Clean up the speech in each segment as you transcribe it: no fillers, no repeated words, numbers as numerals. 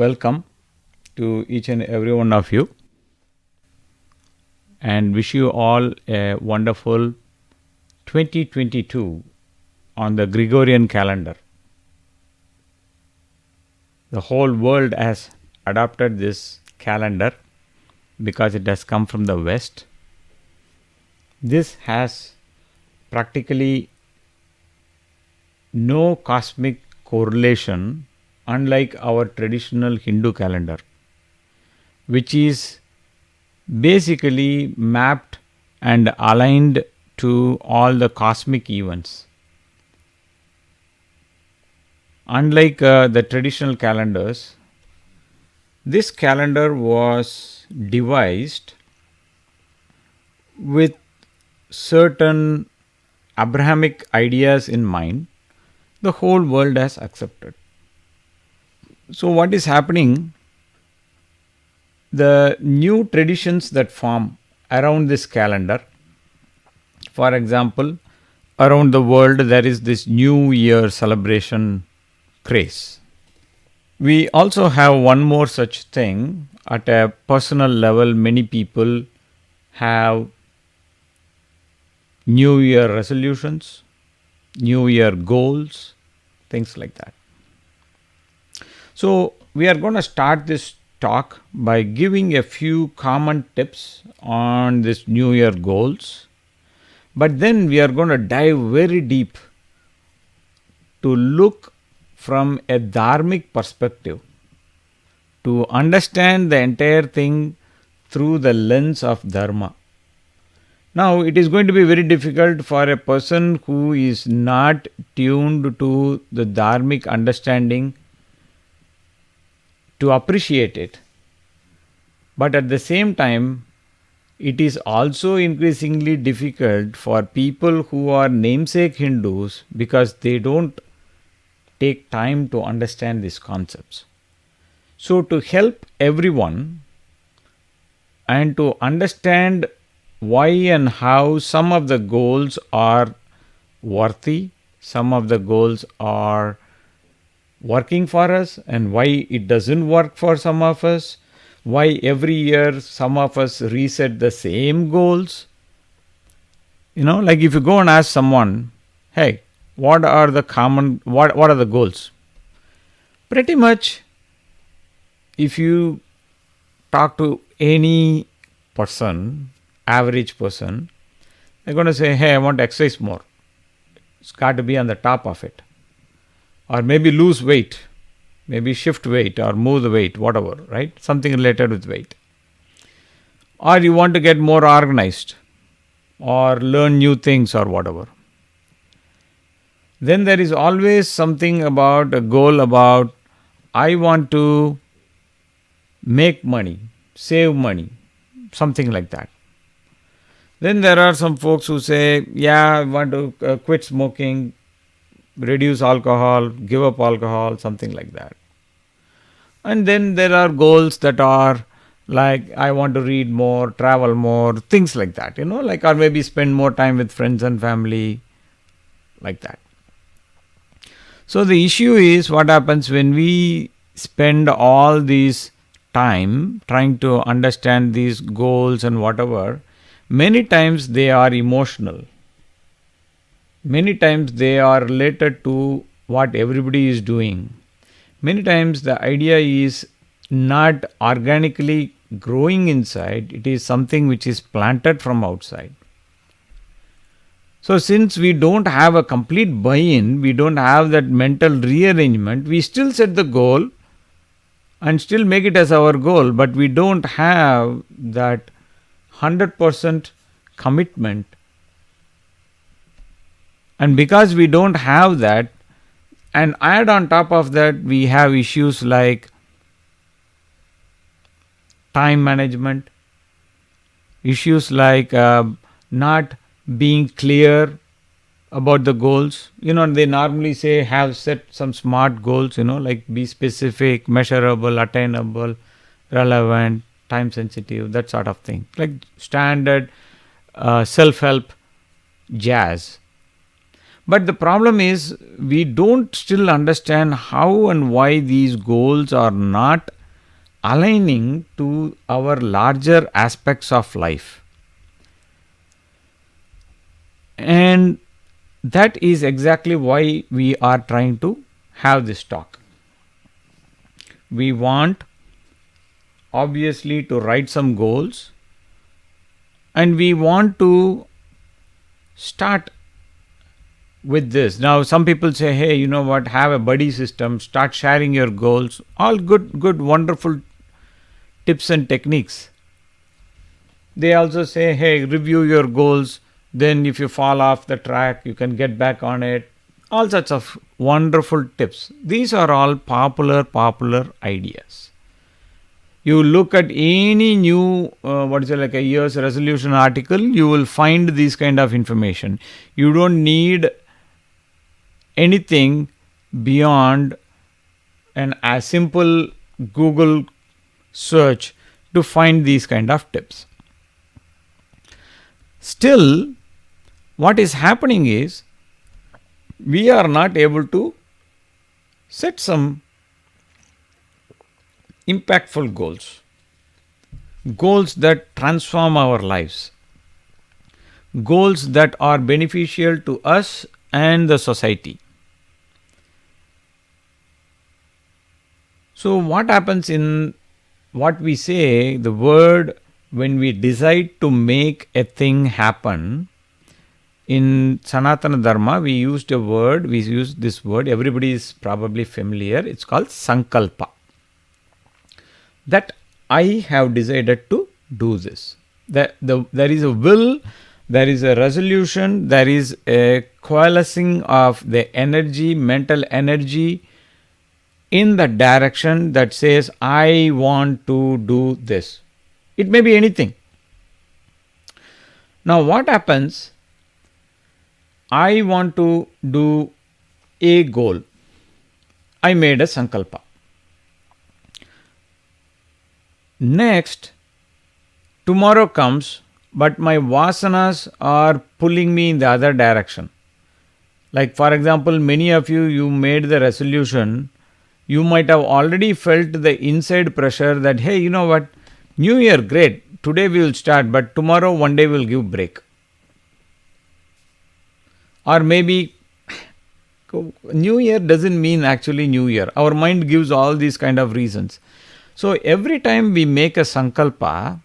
welcome to each and every one of you and wish you all a wonderful 2022 on the Gregorian calendar. The whole world has adopted this calendar because it has come from the West. This has practically no cosmic correlation, unlike our traditional Hindu calendar, which is basically mapped and aligned to all the cosmic events. Unlike the traditional calendars, this calendar was devised with certain Abrahamic ideas in mind. The whole world has accepted. So what is happening? The new traditions that form around this calendar, for example, around the world there is this New Year celebration craze. We also have one more such thing at a personal level. Many people have New Year resolutions, New Year goals, things like that. So we are going to start this talk by giving a few common tips on this New Year goals. But then we are going to dive very deep to look from a dharmic perspective, to understand the entire thing through the lens of dharma. Now, it is going to be very difficult for a person who is not tuned to the dharmic understanding to appreciate it. But at the same time, it is also increasingly difficult for people who are namesake Hindus because they don't take time to understand these concepts. So, to help everyone and to understand why and how some of the goals are worthy, some of the goals are working for us, and why it doesn't work for some of us, why every year some of us reset the same goals. Like if you go and ask someone, hey, what are the goals? Pretty much, if you talk to any person, average person, they're going to say, hey, I want to exercise more. It's got to be on the top of it. Or maybe lose weight, maybe shift weight or move the weight, whatever, right? Something related with weight. Or you want to get more organized or learn new things or whatever. Then there is always something about a goal about, I want to make money, save money, something like that. Then there are some folks who say, I want to quit smoking, reduce alcohol, give up alcohol, something like that. And then there are goals that are like, I want to read more, travel more, things like that, or maybe spend more time with friends and family, like that. So the issue is what happens when we spend all this time trying to understand these goals and whatever. Many times they are emotional. Many times they are related to what everybody is doing. Many times the idea is not organically growing inside, it is something which is planted from outside. So since we don't have a complete buy-in, we don't have that mental rearrangement, we still set the goal and still make it as our goal, but we don't have that 100% commitment. And because we don't have that, and add on top of that, we have issues like time management, issues like not being clear about the goals. They normally say have set some SMART goals, like be specific, measurable, attainable, relevant, time sensitive, that sort of thing. Like standard self-help jazz. But the problem is we don't still understand how and why these goals are not aligning to our larger aspects of life. And that is exactly why we are trying to have this talk. We want, obviously, to write some goals, and we want to start with this. Now, some people say, hey, you know what, have a buddy system, start sharing your goals. All good, wonderful tips and techniques. They also say, hey, review your goals. Then, if you fall off the track, you can get back on it. All sorts of wonderful tips. These are all popular ideas. You look at any new, like a year's resolution article, you will find this kind of information. You don't need anything beyond a simple Google search to find these kind of tips. Still, what is happening is we are not able to set some impactful goals that transform our lives, goals that are beneficial to us and the society. So, what happens in what we say, the word, when we decide to make a thing happen, in Sanatana Dharma, we use this word, everybody is probably familiar, it's called Sankalpa. That I have decided to do this. There is a will, there is a resolution, there is a coalescing of the energy, mental energy, in the direction that says, I want to do this. It may be anything. Now, what happens? I want to do a goal. I made a sankalpa. Next, tomorrow comes, but my vasanas are pulling me in the other direction. Like, for example, many of you made the resolution. You might have already felt the inside pressure that, hey, you know what, New Year, great, today we will start, but tomorrow one day we'll give break. Or maybe New Year doesn't mean actually New Year. Our mind gives all these kind of reasons. So every time we make a sankalpa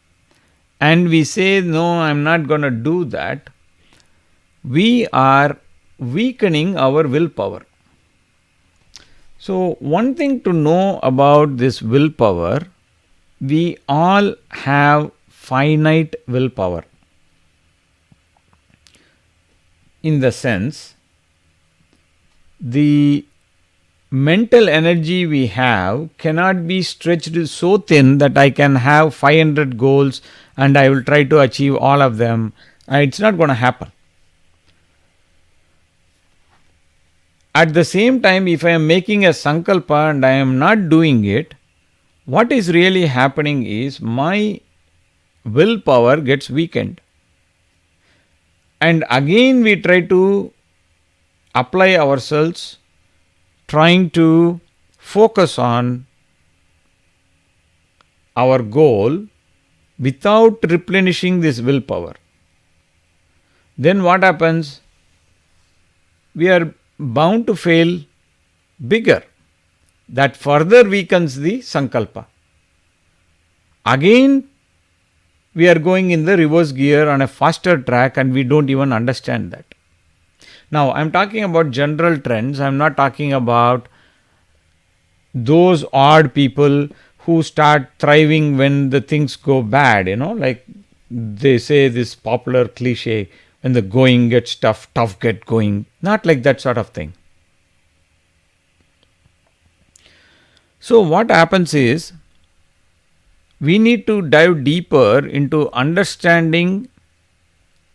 and we say, no, I'm not going to do that, we are weakening our willpower. So one thing to know about this willpower, we all have finite willpower. In the sense, the mental energy we have cannot be stretched so thin that I can have 500 goals and I will try to achieve all of them. It's not going to happen. At the same time, if I am making a sankalpa and I am not doing it, what is really happening is my willpower gets weakened. And again we try to apply ourselves, trying to focus on our goal without replenishing this willpower. Then what happens? We are bound to fail bigger. That further weakens the sankalpa. Again, we are going in the reverse gear on a faster track and we don't even understand that. Now, I'm talking about general trends. I'm not talking about those odd people who start thriving when the things go bad, like they say this popular cliche, when the going gets tough, tough get going. Not like that sort of thing. So what happens is, we need to dive deeper into understanding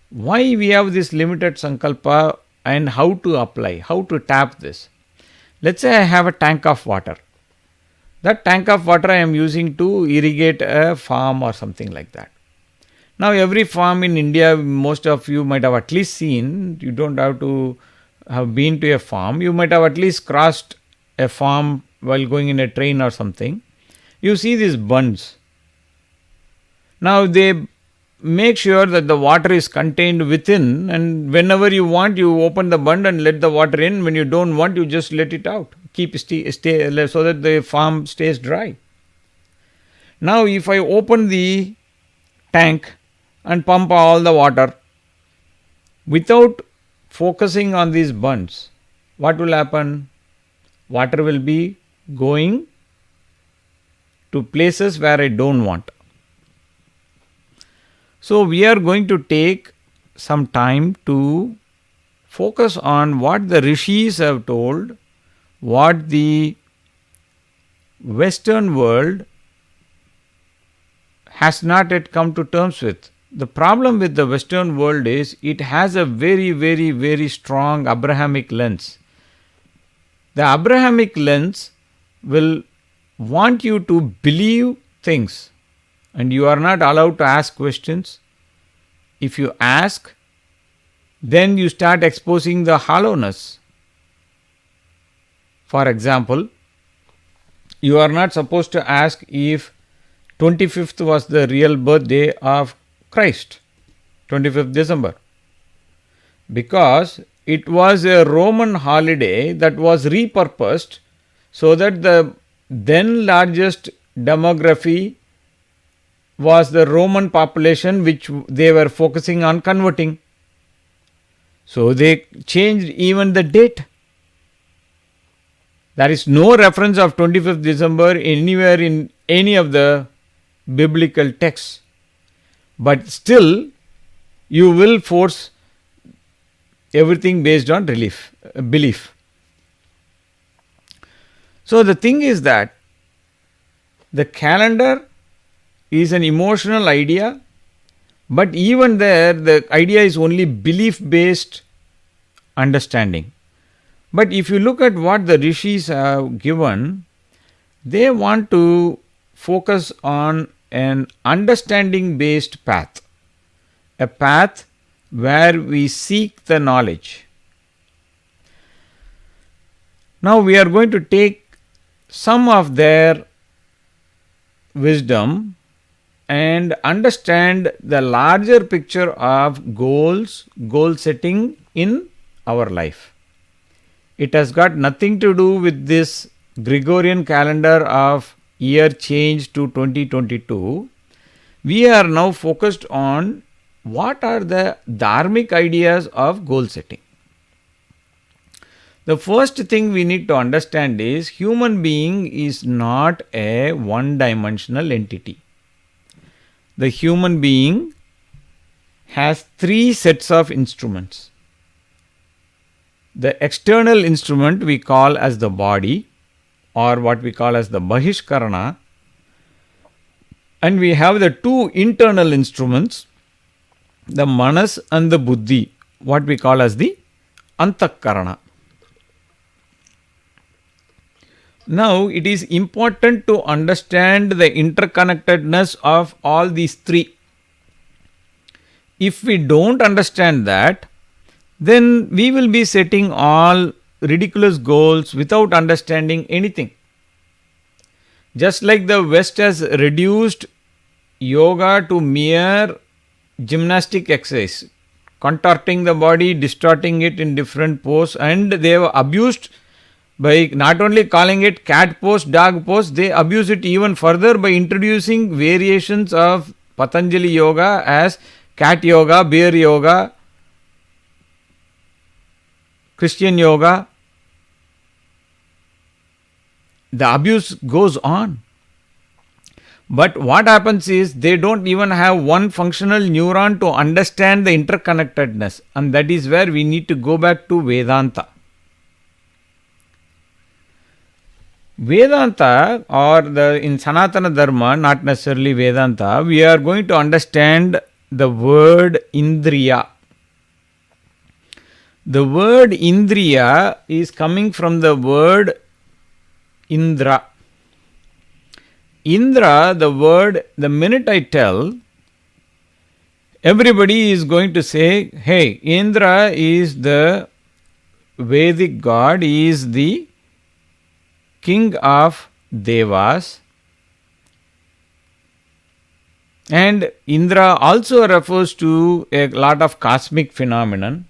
why we have this limited sankalpa and how to apply, how to tap this. Let's say I have a tank of water. That tank of water I am using to irrigate a farm or something like that. Now every farm in India, most of you might have at least seen, you don't have to have been to a farm, you might have at least crossed a farm while going in a train or something. You see these bunds. Now they make sure that the water is contained within, and whenever you want, you open the bund and let the water in. When you don't want, you just let it out. Keep stay so that the farm stays dry. Now if I open the tank and pump all the water without focusing on these bunds, what will happen? Water will be going to places where I don't want. So we are going to take some time to focus on what the rishis have told, what the Western world has not yet come to terms with. The problem with the Western world is it has a very, very, very strong Abrahamic lens. The Abrahamic lens will want you to believe things, and you are not allowed to ask questions. If you ask, then you start exposing the hollowness. For example, you are not supposed to ask if 25th was the real birthday of Christ, 25th December, because it was a Roman holiday that was repurposed so that the then largest demography was the Roman population, which they were focusing on converting. So they changed even the date. There is no reference of 25th December anywhere in any of the biblical texts. But still, you will force everything based on belief. So the thing is that the calendar is an emotional idea, but even there the idea is only belief based understanding. But if you look at what the rishis have given, they want to focus on an understanding based path, a path where we seek the knowledge. Now we are going to take some of their wisdom and understand the larger picture of goal setting in our life. It has got nothing to do with this Gregorian calendar of year change to 2022. We are now focused on what are the dharmic ideas of goal setting. The first thing we need to understand is human being is not a one-dimensional entity. The human being has three sets of instruments. The external instrument we call as the body, or what we call as the Bahishkarana, and we have the two internal instruments, the Manas and the Buddhi, what we call as the Antakarana. Now, it is important to understand the interconnectedness of all these three. If we don't understand that, then we will be setting all ridiculous goals without understanding anything. Just like the West has reduced yoga to mere gymnastic exercise, contorting the body, distorting it in different poses, and they have abused by not only calling it cat pose, dog pose, they abuse it even further by introducing variations of Patanjali yoga as cat yoga, bear yoga, Christian yoga. The abuse goes on. But what happens is they don't even have one functional neuron to understand the interconnectedness, and that is where we need to go back to Vedanta. Vedanta, or in Sanatana Dharma, not necessarily Vedanta, we are going to understand the word Indriya. The word Indriya is coming from the word Indra. Indra, the word, the minute I tell, everybody is going to say, hey, Indra is the Vedic god, he is the king of Devas, And Indra also refers to a lot of cosmic phenomenon.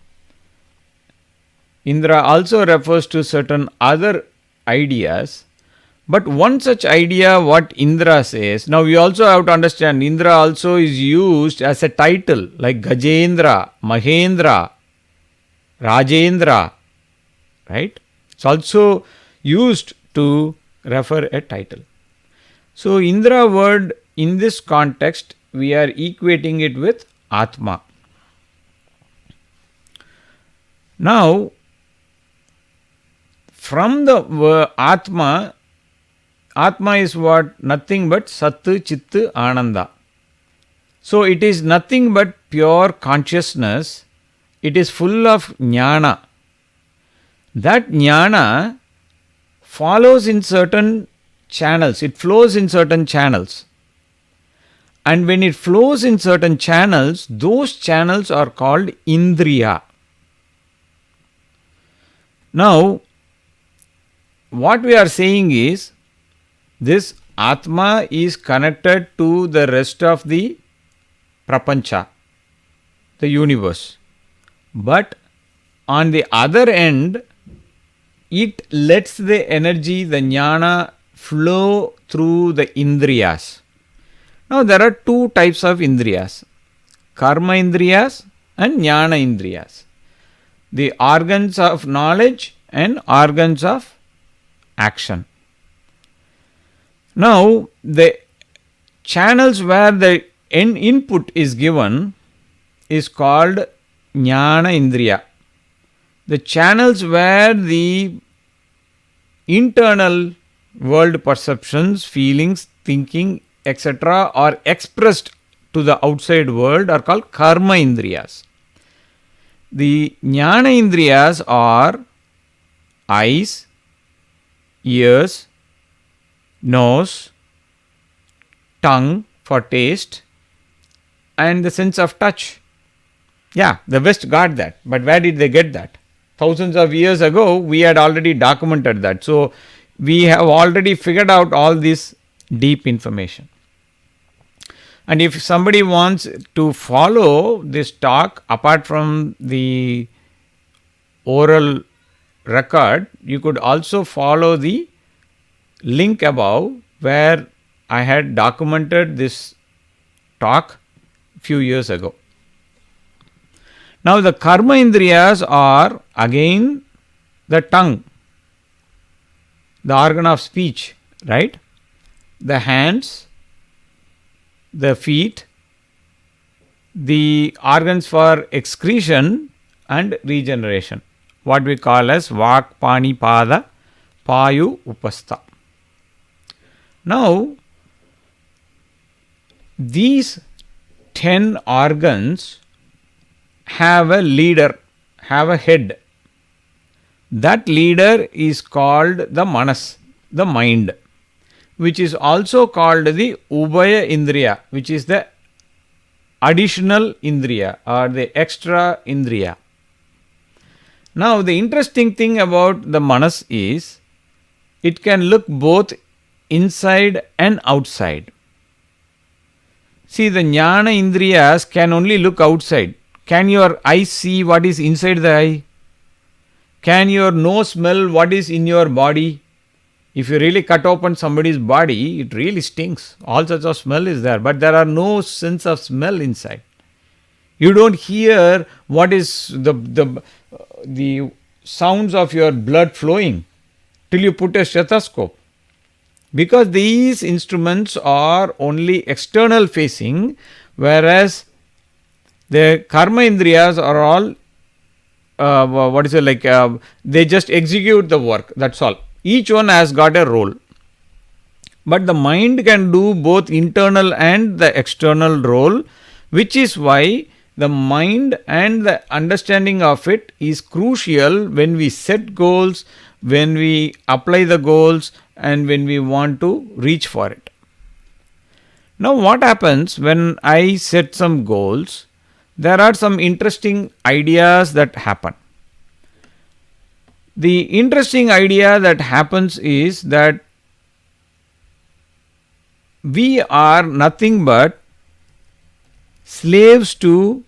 Indra also refers to certain other ideas. But one such idea, what Indra says, now we also have to understand Indra also is used as a title like Gajendra, Mahendra, Rajendra, right? It's also used to refer a title. So Indra word in this context we are equating it with Atma. Now from the Atma, Atma is what? Nothing but Sat, Chit, Ananda. So it is nothing but pure consciousness. It is full of jnana. That jnana follows in certain channels. It flows in certain channels. And when it flows in certain channels, those channels are called Indriya. Now, what we are saying is, this Atma is connected to the rest of the Prapancha, the universe. But on the other end, it lets the energy, the jnana, flow through the Indriyas. Now there are two types of Indriyas, Karma Indriyas and Jnana Indriyas. The organs of knowledge and organs of action. Now, the channels where the input is given is called Jnana Indriya. The channels where the internal world perceptions, feelings, thinking, etc. are expressed to the outside world are called Karma Indriyas. The Jnana Indriyas are eyes, ears, nose, tongue for taste, and the sense of touch. Yeah, the West got that. But where did they get that? Thousands of years ago, we had already documented that. So, we have already figured out all this deep information. And if somebody wants to follow this talk apart from the oral record, you could also follow the link above where I had documented this talk a few years ago. Now the Karma Indriyas are again the tongue, the organ of speech, right? The hands, the feet, the organs for excretion and regeneration, what we call as Vak, Pani, Pada, Payu, Upastha. Now, these 10 organs have a leader, have a head. That leader is called the Manas, the mind, which is also called the Ubhaya Indriya, which is the additional Indriya or the extra Indriya. Now, the interesting thing about the Manas is it can look both inside and outside. See, the Jnana Indriyas can only look outside. Can your eye see what is inside the eye? Can your nose smell what is in your body? If you really cut open somebody's body, it really stinks. All sorts of smell is there, but there are no sense of smell inside. You don't hear what is the sounds of your blood flowing till you put a stethoscope. Because these instruments are only external facing, whereas the Karma Indriyas are all they just execute the work, that's all. Each one has got a role. But the mind can do both internal and the external role, which is why the mind and the understanding of it is crucial when we set goals, when we apply the goals, and when we want to reach for it. Now, what happens when I set some goals? There are some interesting ideas that happen. The interesting idea that happens is that we are nothing but slaves to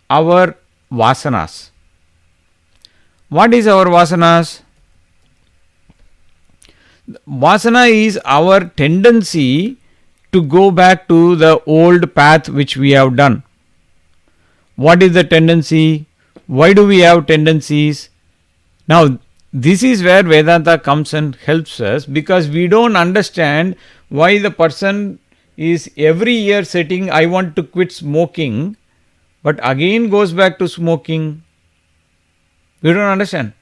our vasanas. What is our vasanas? Vasana is our tendency to go back to the old path which we have done. What is the tendency? Why do we have tendencies? Now, this is where Vedanta comes and helps us, because we don't understand why the person is every year setting, I want to quit smoking, but again goes back to smoking. We don't understand.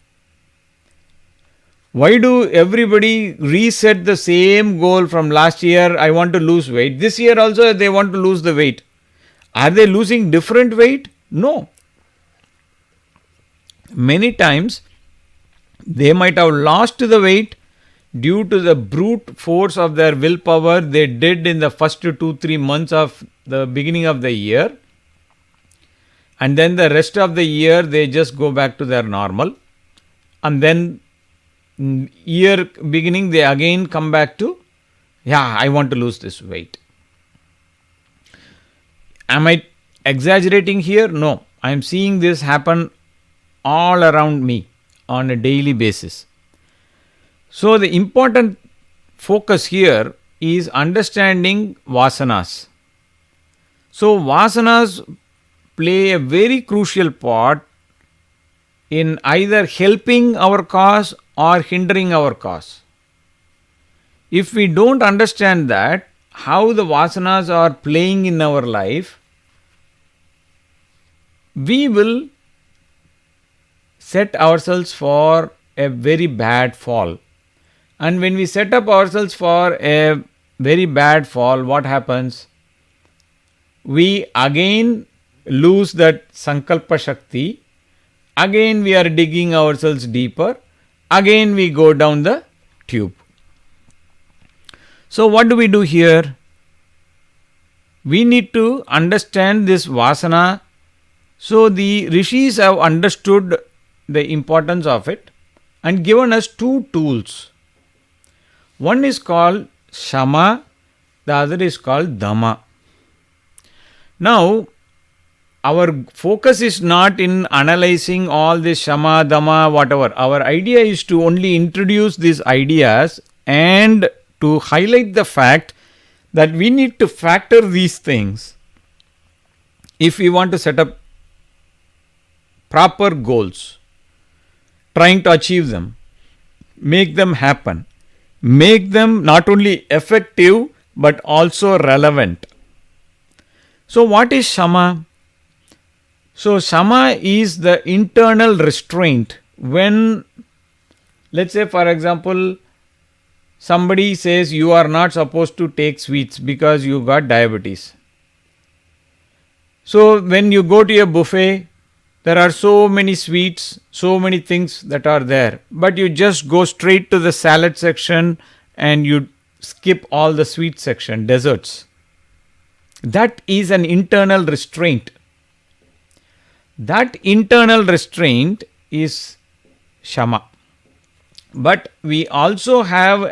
Why do everybody reset the same goal from last year? I want to lose weight. This year also they want to lose the weight. Are they losing different weight? No. Many times they might have lost the weight due to the brute force of their willpower they did in the first 2-3 months of the beginning of the year, and then the rest of the year they just go back to their normal, and then year beginning they again come back to, I want to lose this weight. Am I exaggerating here? No, I am seeing this happen all around me on a daily basis. So the important focus here is understanding vasanas. So vasanas play a very crucial part in either helping our cause or hindering our cause. If we don't understand that, how the vasanas are playing in our life, we will set ourselves for a very bad fall. And when we set up ourselves for a very bad fall, what happens? We again lose that sankalpa shakti. Again we are digging ourselves deeper. Again we go down the tube. So what do we do here? We need to understand this vasana. So the rishis have understood the importance of it and given us two tools. One is called shama, the other is called dhamma. Now, our focus is not in analyzing all this shama, dhamma, whatever. Our idea is to only introduce these ideas and to highlight the fact that we need to factor these things if we want to set up proper goals, trying to achieve them, make them happen, make them not only effective but also relevant. So what is shama? So shama is the internal restraint. When, let's say for example, somebody says you are not supposed to take sweets because you got diabetes. So when you go to a buffet, there are so many sweets, so many things that are there, but you just go straight to the salad section and you skip all the sweet section, desserts. That is an internal restraint. That internal restraint is shama. But we also have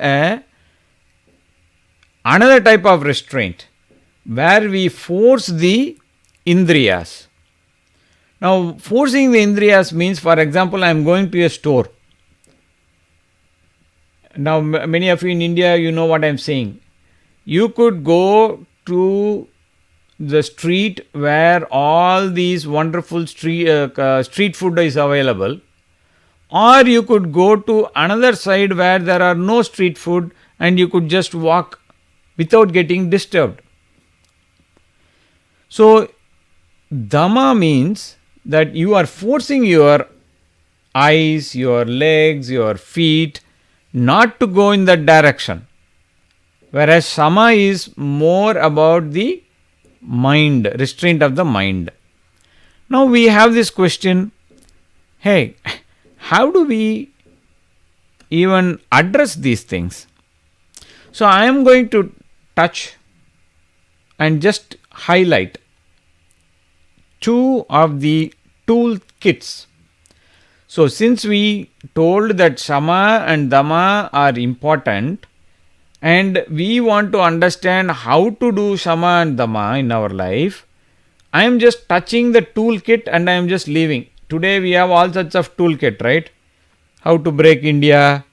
another type of restraint where we force the indriyas. Now, forcing the indriyas means, for example, I am going to a store. Now, many of you in India, you know what I am saying. You could go to the street where all these wonderful street food is available, or you could go to another side where there are no street food and you could just walk without getting disturbed. So, dhamma means that you are forcing your eyes, your legs, your feet not to go in that direction. Whereas shama is more about the mind, restraint of the mind. Now we have this question, hey, how do we even address these things? So I am going to touch and just highlight two of the tool kits. So since we told that shama and dhamma are important, and we want to understand how to do Shama and Dama in our life, I am just touching the toolkit and I am just leaving. Today we have all sorts of toolkit, right? How to break India,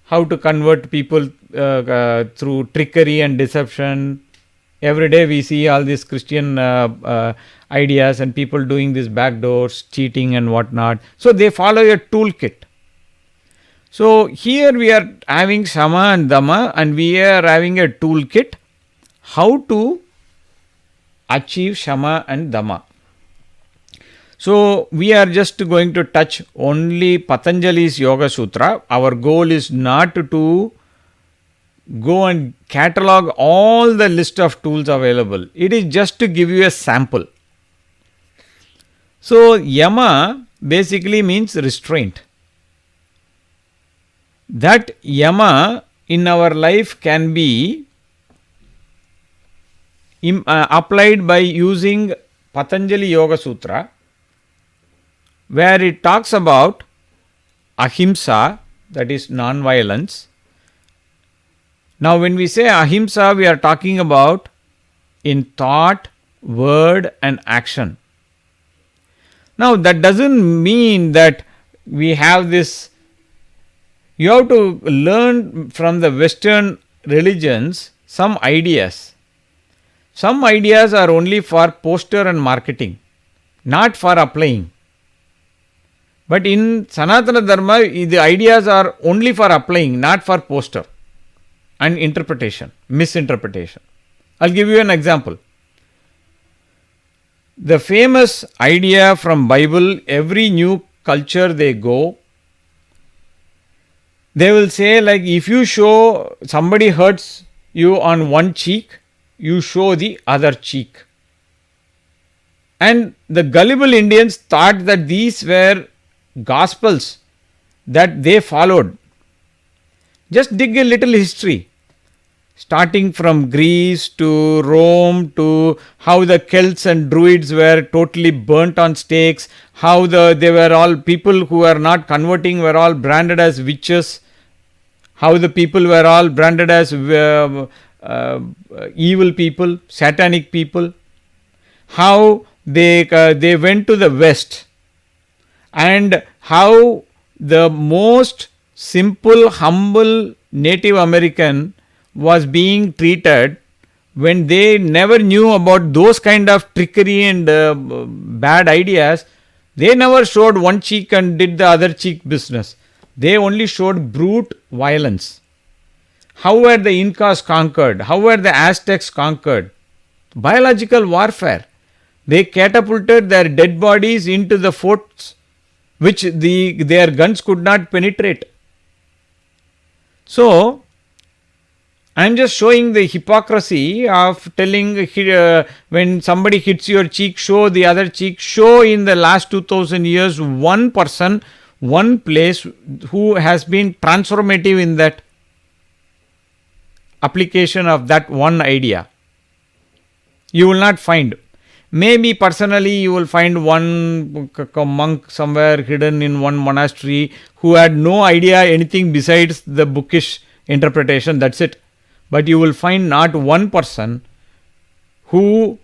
how to convert people through trickery and deception. Every day we see all these Christian ideas and people doing these backdoors, cheating and whatnot. So they follow a toolkit. So here we are having Shama and Dama, and we are having a toolkit how to achieve Shama and Dama. So we are just going to touch only Patanjali's Yoga Sutra. Our goal is not to go and catalog all the list of tools available. It is just to give you a sample. So Yama basically means restraint. That Yama in our life can be applied by using Patanjali Yoga Sutra, where it talks about ahimsa, that is non-violence. Now when we say ahimsa, we are talking about in thought, word and action. Now that doesn't mean that we have this. You have to learn from the Western religions some ideas. Some ideas are only for poster and marketing, not for applying. But in Sanatana Dharma, the ideas are only for applying, not for poster and interpretation, misinterpretation. I'll give you an example. The famous idea from Bible, every new culture they go, they will say, like, if you show somebody hurts you on one cheek, you show the other cheek. And the gullible Indians thought that these were gospels that they followed. Just dig a little history, starting from Greece to Rome, to how the Celts and Druids were totally burnt on stakes, how they were all people who were not converting were all branded as witches, how the people were all branded as evil people, satanic people, how they went to the West, and how the most simple, humble Native American was being treated when they never knew about those kind of trickery and bad ideas. They never showed one cheek and did the other cheek business. They only showed brute violence. How were the Incas conquered? How were the Aztecs conquered? Biological warfare. They catapulted their dead bodies into the forts which their guns could not penetrate. So, I am just showing the hypocrisy of telling when somebody hits your cheek, show the other cheek. Show in the last 2000 years one person, one place who has been transformative in that application of that one idea. You will not find. Maybe personally you will find one monk somewhere hidden in one monastery who had no idea anything besides the bookish interpretation, that's it. But you will find not one person who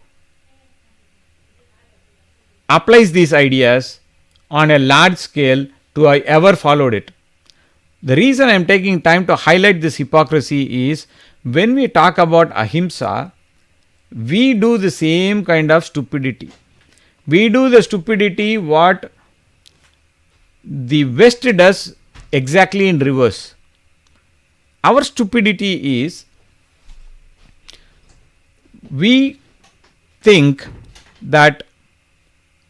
applies these ideas on a large scale to ever followed it. The reason I am taking time to highlight this hypocrisy is when we talk about ahimsa, we do the same kind of stupidity. We do the stupidity what the West does exactly in reverse. Our stupidity is we think that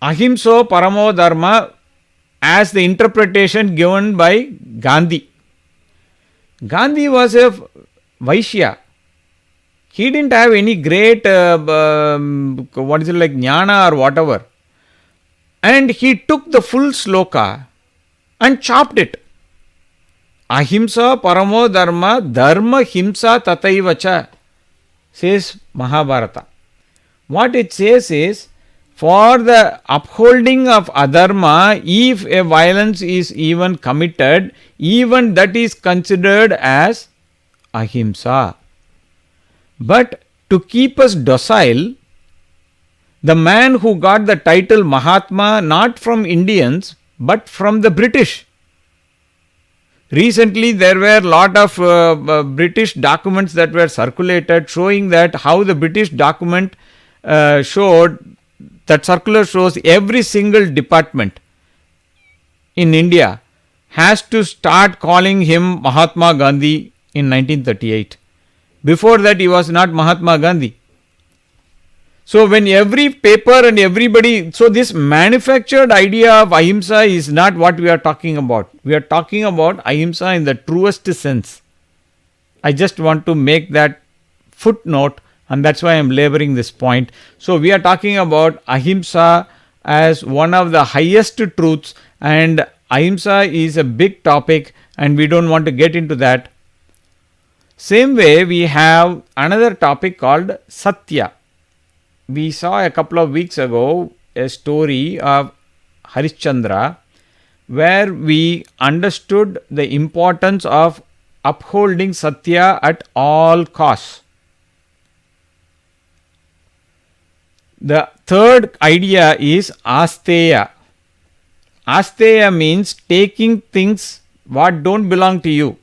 ahimsa paramo dharma as the interpretation given by Gandhi. Gandhi was a Vaishya. He didn't have any great, jnana or whatever. And he took the full sloka and chopped it. Ahimsa paramo dharma, dharma himsa tataivacha, says Mahabharata. What it says is, for the upholding of adharma, if a violence is even committed, even that is considered as ahimsa. But to keep us docile, the man who got the title Mahatma not from Indians but from the British. Recently there were a lot of British documents that were circulated showing that how the British document showed that circular shows every single department in India has to start calling him Mahatma Gandhi in 1938. Before that he was not Mahatma Gandhi. So when every paper and everybody, so this manufactured idea of ahimsa is not what we are talking about. We are talking about ahimsa in the truest sense. I just want to make that footnote, and that's why I am laboring this point. So we are talking about ahimsa as one of the highest truths, and ahimsa is a big topic and we don't want to get into that. Same way we have another topic called satya. We saw a couple of weeks ago a story of Harishchandra where we understood the importance of upholding satya at all costs. The third idea is asteya. Asteya means taking things what don't belong to you.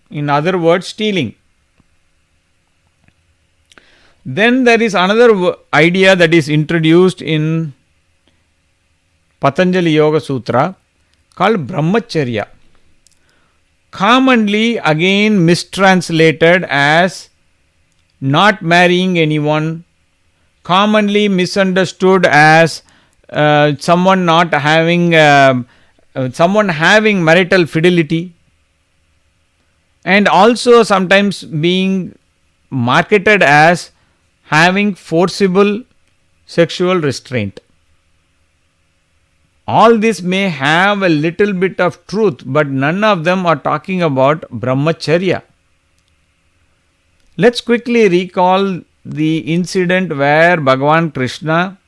In other words, stealing. Then there is another idea that is introduced in Patanjali Yoga Sutra called Brahmacharya. Commonly again mistranslated as not marrying anyone, commonly misunderstood as someone not having someone having marital fidelity, and also sometimes being marketed as having forcible sexual restraint. All this may have a little bit of truth, but none of them are talking about Brahmacharya. Let's quickly recall the incident where Bhagavan Krishna,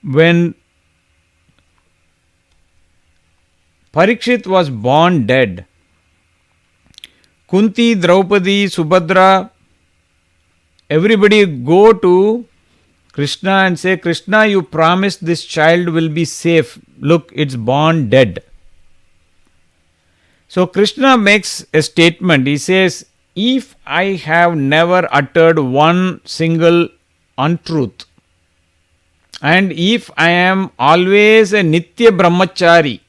when Parikshit was born dead, Kunti, Draupadi, Subhadra, everybody go to Krishna and say, Krishna, you promised this child will be safe. Look, it's born dead. So Krishna makes a statement. He says, if I have never uttered one single untruth, and if I am always a Nitya Brahmachari,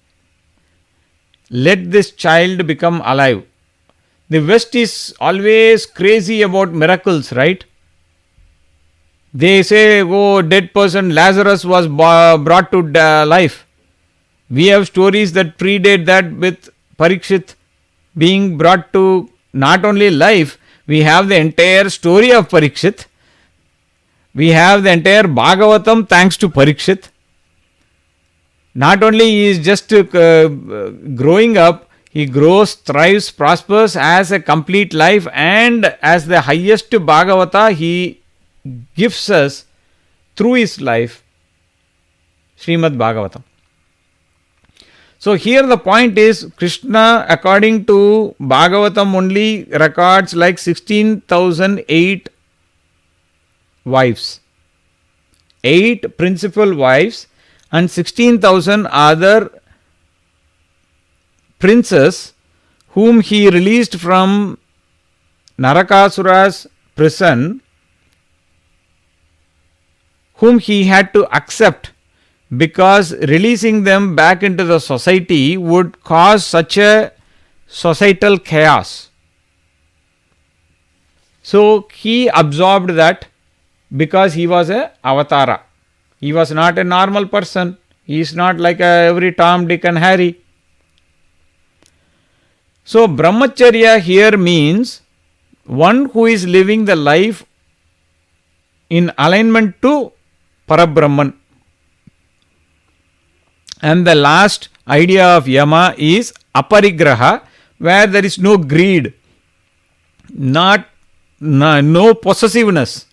let this child become alive. The West is always crazy about miracles, right? They say, oh, dead person Lazarus was brought to life. We have stories that predate that with Parikshit being brought to not only life, we have the entire story of Parikshit. We have the entire Bhagavatam thanks to Parikshit. Not only he is just growing up, he grows, thrives, prospers as a complete life, and as the highest Bhagavata he gives us through his life, Srimad Bhagavatam. So here the point is, Krishna according to Bhagavatam only records like 16,008 wives, 8 principal wives and 16,000 other princes whom he released from Narakasura's prison, whom he had to accept because releasing them back into the society would cause such a societal chaos. So he absorbed that because he was a avatara. He was not a normal person. He is not like every Tom, Dick and Harry. So Brahmacharya here means one who is living the life in alignment to Parabrahman. And the last idea of Yama is aparigraha, where there is no greed, no possessiveness.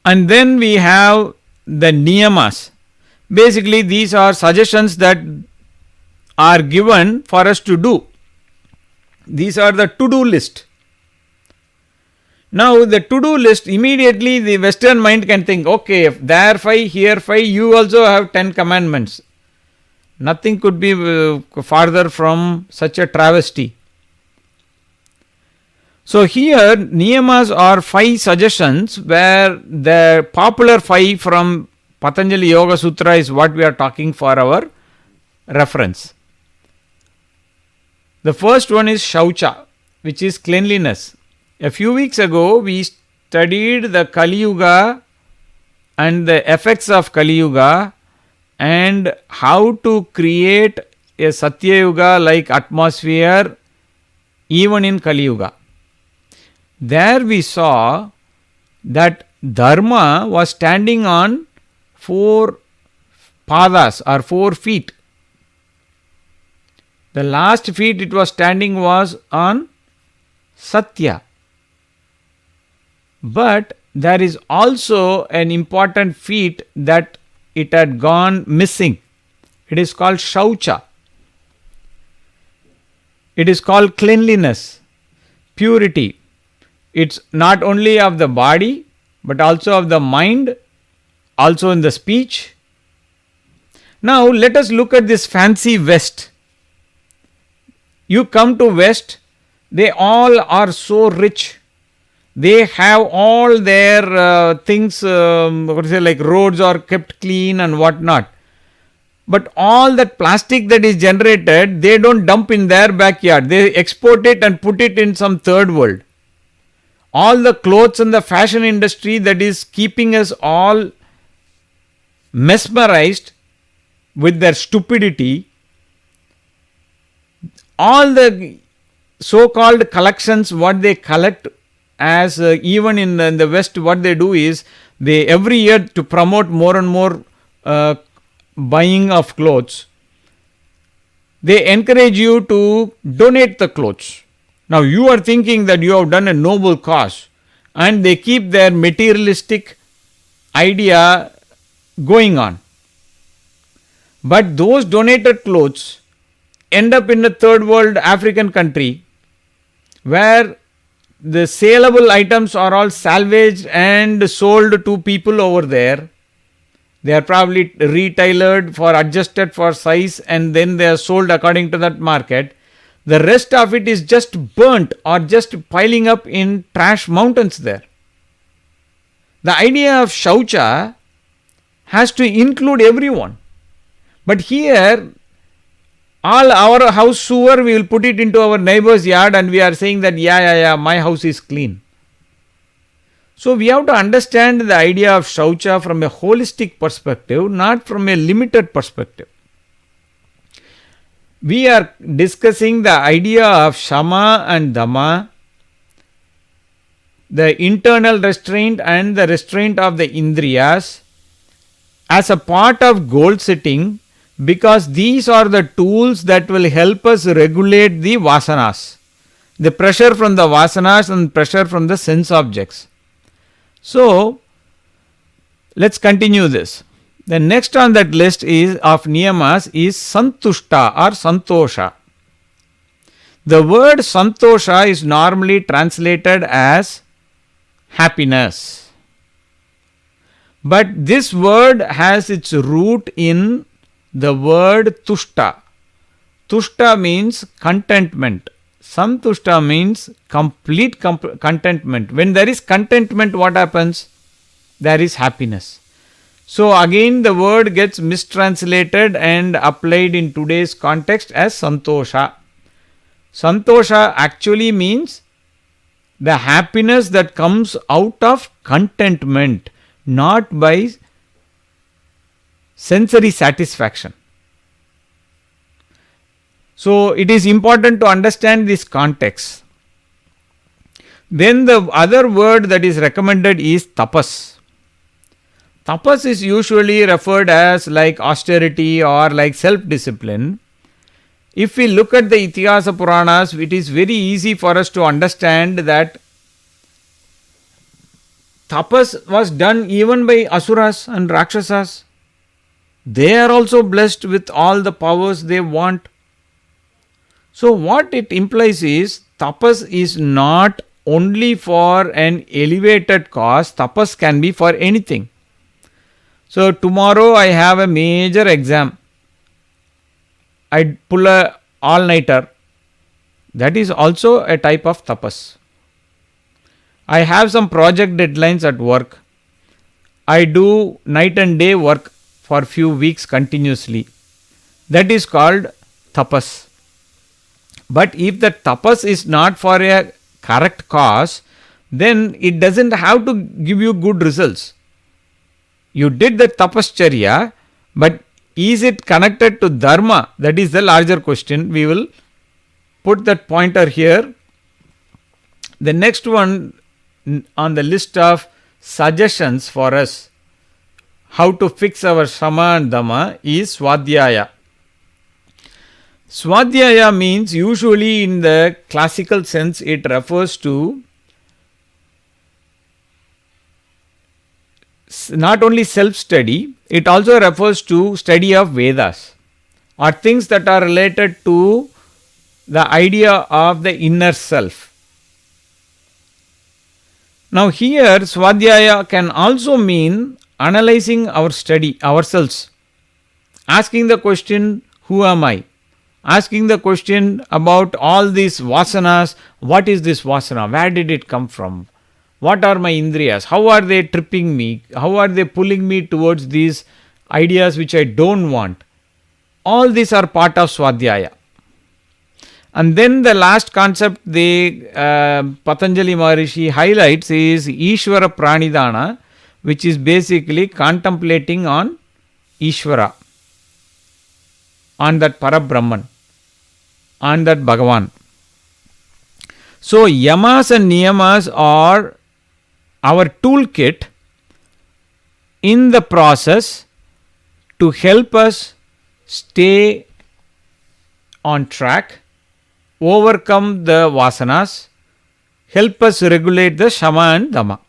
And then we have the niyamas. Basically, these are suggestions that are given for us to do. These are the to-do list. Now the to-do list, immediately the Western mind can think, okay, if there 5, here 5, you also have 10 commandments. Nothing could be farther from such a travesty. So here niyamas are 5 suggestions, where the popular 5 from Patanjali Yoga Sutra is what we are talking for our reference. The first one is Shaucha, which is cleanliness. A few weeks ago we studied the Kali Yuga and the effects of Kali Yuga and how to create a Satya Yuga like atmosphere even in Kali Yuga. There we saw that Dharma was standing on 4 padas or 4 feet. The last feet it was standing was on Satya. But there is also an important feat that it had gone missing. It is called Shaucha. It is called cleanliness, purity. It's not only of the body, but also of the mind, also in the speech. Now let us look at this fancy West. You come to West, they all are so rich. They have all their things, like roads are kept clean and whatnot. But all that plastic that is generated, they don't dump in their backyard. They export it and put it in some third world. All the clothes and the fashion industry that is keeping us all mesmerized with their stupidity, all the so-called collections, what they collect, as even in the West, what they do is they every year to promote more and more buying of clothes, they encourage you to donate the clothes. Now you are thinking that you have done a noble cause, and they keep their materialistic idea going on. But those donated clothes end up in a third world African country where the saleable items are all salvaged and sold to people over there. They are probably retailered for adjusted for size, and then they are sold according to that market. The rest of it is just burnt or just piling up in trash mountains there. The idea of Shaucha has to include everyone. But here, all our house sewer, we will put it into our neighbor's yard and we are saying that, my house is clean. So we have to understand the idea of Shaucha from a holistic perspective, not from a limited perspective. We are discussing the idea of Shama and Dhamma, the internal restraint and the restraint of the Indriyas, as a part of goal setting, because these are the tools that will help us regulate the vasanas, the pressure from the vasanas and pressure from the sense objects. So, let's continue this. The next on that list is of niyamas is santushta or santosha. The word santosha is normally translated as happiness. But this word has its root in the word tushta. Tushta means contentment. Santushta means complete contentment. When there is contentment, what happens? There is happiness. So again the word gets mistranslated and applied in today's context as santosha. Santosha actually means the happiness that comes out of contentment, not by sensory satisfaction. So it is important to understand this context. Then the other word that is recommended is tapas. Tapas is usually referred as like austerity or like self-discipline. If we look at the Itihasa Puranas, it is very easy for us to understand that tapas was done even by asuras and rakshasas. They are also blessed with all the powers they want. So what it implies is tapas is not only for an elevated cause, tapas can be for anything. So tomorrow I have a major exam. I pull a all-nighter. That is also a type of tapas. I have some project deadlines at work. I do night and day work for few weeks continuously. That is called tapas. But if the tapas is not for a correct cause, then it doesn't have to give you good results. You did the tapascharya, but is it connected to dharma? That is the larger question. We will put that pointer here. The next one on the list of suggestions for us how to fix our sama and dhamma is swadhyaya. Swadhyaya means, usually in the classical sense, it refers to not only self-study, it also refers to study of Vedas or things that are related to the idea of the inner self. Now here Swadhyaya can also mean analyzing our study, ourselves, asking the question, who am I? Asking the question about all these vasanas, what is this vasana? Where did it come from? What are my indriyas? How are they tripping me? How are they pulling me towards these ideas which I don't want? All these are part of Swadhyaya. And then the last concept Patanjali Maharishi highlights is Ishvara Pranidhana, which is basically contemplating on Ishvara, on that Parabrahman, on that Bhagavan. So yamas and niyamas are our toolkit in the process to help us stay on track, overcome the vasanas, help us regulate the shama and dhamma.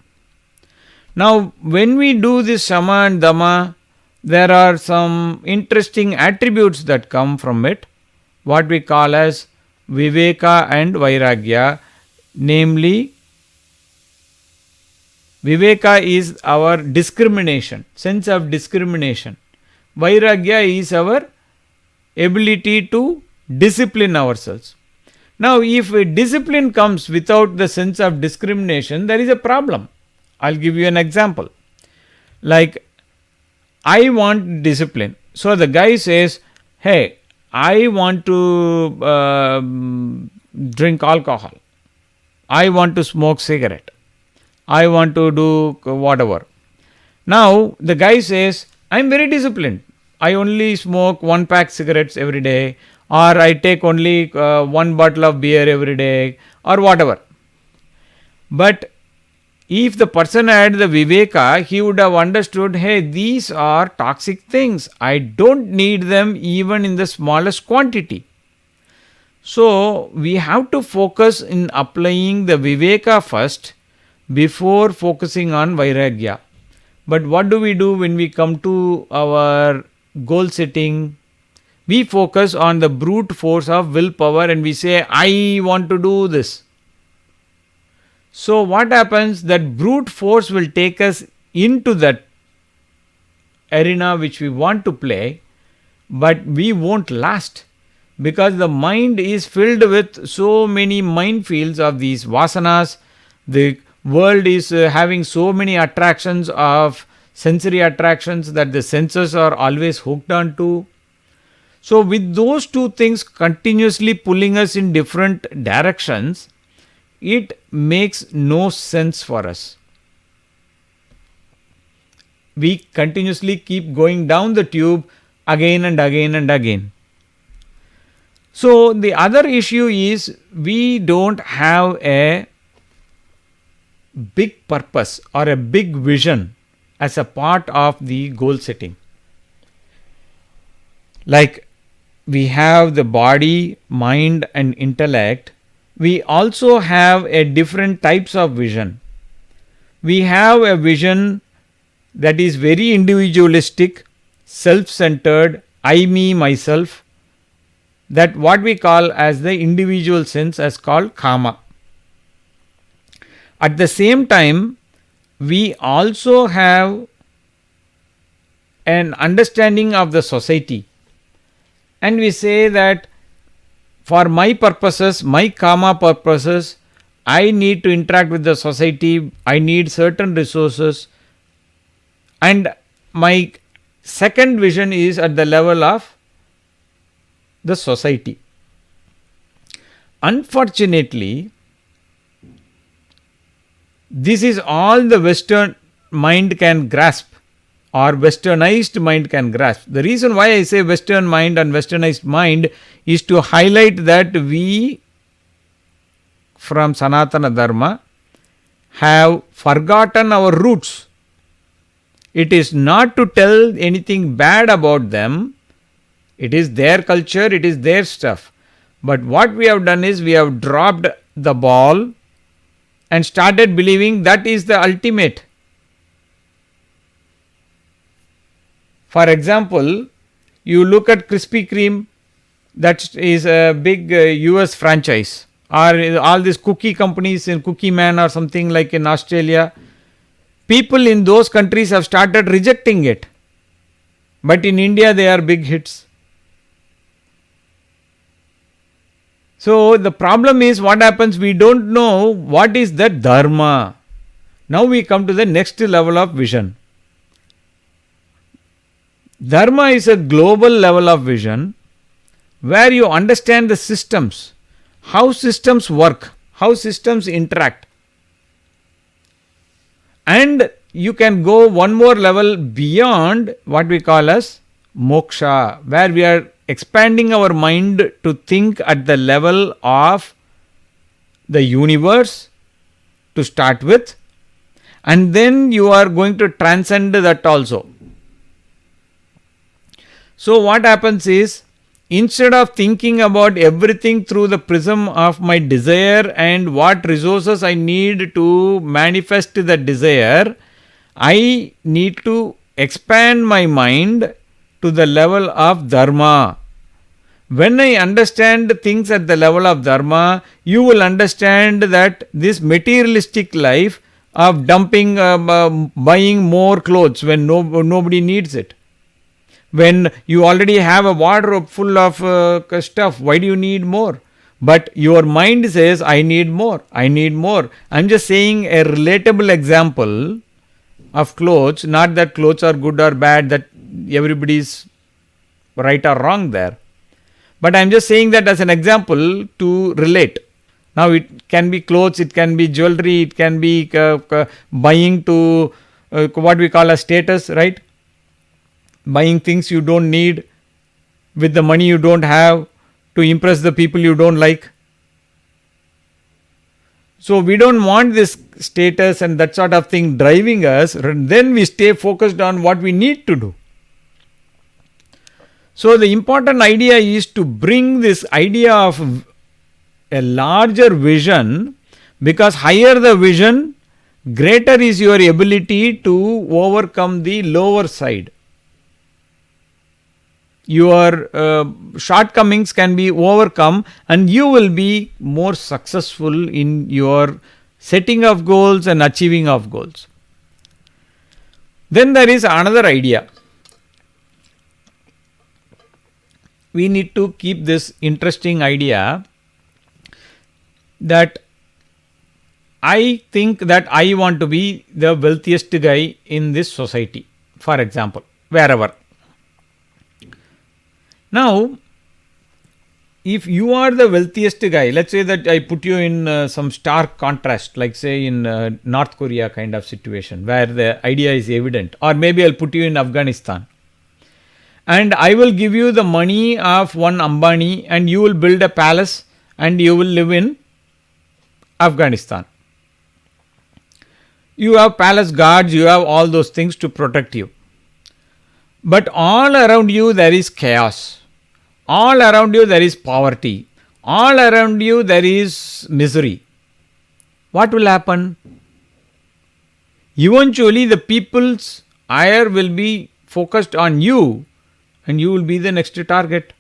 Now, when we do this shama and dhamma, there are some interesting attributes that come from it, what we call as viveka and vairagya. Namely, viveka is our discrimination, sense of discrimination. Vairagya is our ability to discipline ourselves. Now, if a discipline comes without the sense of discrimination, there is a problem. I'll give you an example. Like, I want discipline. So the guy says, hey, I want to drink alcohol. I want to smoke cigarette. I want to do whatever. Now, the guy says, I'm very disciplined. I only smoke 1 pack cigarettes every day, or I take only 1 bottle of beer every day, or whatever. But if the person had the viveka, he would have understood, hey, these are toxic things. I don't need them even in the smallest quantity. So we have to focus in applying the viveka first before focusing on vairagya. But what do we do when we come to our goal setting? We focus on the brute force of willpower and we say, I want to do this. So what happens? That brute force will take us into that arena which we want to play, but we won't last because the mind is filled with so many minefields of these vasanas. The world is having so many attractions of sensory attractions that the senses are always hooked on to. So with those two things continuously pulling us in different directions, it makes no sense for us. We continuously keep going down the tube again and again and again. So the other issue is we don't have a big purpose or a big vision as a part of the goal setting. Like we have the body, mind and intellect, we also have a different types of vision. We have a vision that is very individualistic, self-centered, I, me, myself. that what we call as the individual sense as called kama. At the same time, we also have an understanding of the society, and we say that for my purposes, my kama purposes, I need to interact with the society, I need certain resources, and my second vision is at the level of the society. Unfortunately, this is all the Western mind can grasp, or westernized mind can grasp. The reason why I say Western mind and westernized mind is to highlight that we from Sanatana Dharma have forgotten our roots. It is not to tell anything bad about them. It is their culture, it is their stuff. But what we have done is we have dropped the ball and started believing that is the ultimate. For example, you look at Krispy Kreme, that is a big US franchise, or all these cookie companies in Cookie Man or something like in Australia. People in those countries have started rejecting it. But in India, they are big hits. So the problem is what happens, we don't know what is the dharma. Now we come to the next level of vision. Dharma is a global level of vision where you understand the systems, how systems work, how systems interact. And you can go one more level beyond what we call as moksha, where we are expanding our mind to think at the level of the universe to start with, and then you are going to transcend that also. So what happens is, instead of thinking about everything through the prism of my desire and what resources I need to manifest the desire, I need to expand my mind to the level of dharma. When I understand things at the level of dharma, you will understand that this materialistic life of dumping, buying more clothes when nobody needs it. When you already have a wardrobe full of stuff, why do you need more? But your mind says, I need more, I need more. I'm just saying a relatable example of clothes, not that clothes are good or bad, that everybody's right or wrong there. But I'm just saying that as an example to relate. Now it can be clothes, it can be jewelry, it can be buying to what we call a status, right? Buying things you don't need with the money you don't have to impress the people you don't like. So we don't want this status and that sort of thing driving us. Then we stay focused on what we need to do. So the important idea is to bring this idea of a larger vision, because higher the vision, greater is your ability to overcome the lower side. Your shortcomings can be overcome and you will be more successful in your setting of goals and achieving of goals. Then there is another idea. We need to keep this interesting idea that I think that I want to be the wealthiest guy in this society, for example, wherever. Now, if you are the wealthiest guy, let's say that I put you in some stark contrast, like say in North Korea kind of situation where the idea is evident, or maybe I'll put you in Afghanistan and I will give you the money of one Ambani and you will build a palace and you will live in Afghanistan. You have palace guards, you have all those things to protect you. But all around you there is chaos. All around you there is poverty. All around you there is misery. What will happen? Eventually the people's ire will be focused on you and you will be the next target.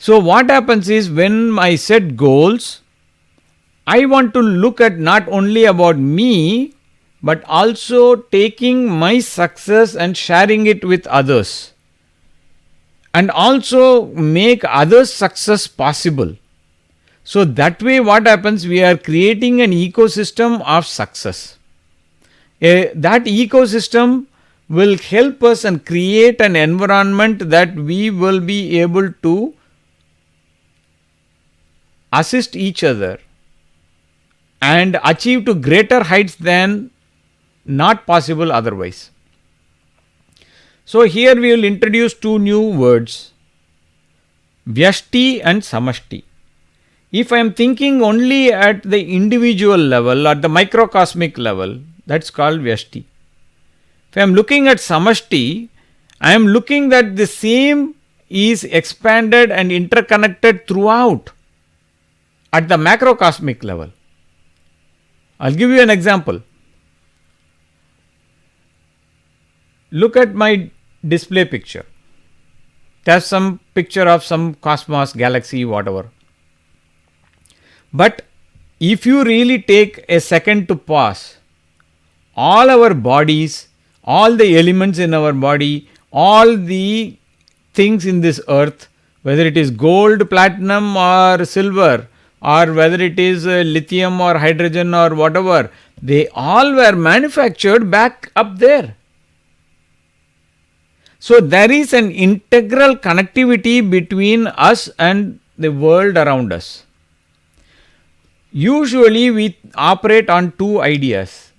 So what happens is, when I set goals, I want to look at not only about me, but also taking my success and sharing it with others, and also make others' success possible. So that way what happens, we are creating an ecosystem of success. That ecosystem will help us and create an environment that we will be able to assist each other and achieve to greater heights than not possible otherwise. So here we will introduce two new words, Vyashti and Samashti. If I am thinking only at the individual level, at the microcosmic level, that's called Vyashti. If I am looking at Samashti, I am looking that the same is expanded and interconnected throughout at the macrocosmic level. I'll give you an example. Look at my display picture. There's some picture of some cosmos, galaxy, whatever. But if you really take a second to pause, all our bodies, all the elements in our body, all the things in this earth, whether it is gold, platinum or silver, or whether it is lithium or hydrogen or whatever, they all were manufactured back up there. So there is an integral connectivity between us and the world around us. Usually we operate on two ideas.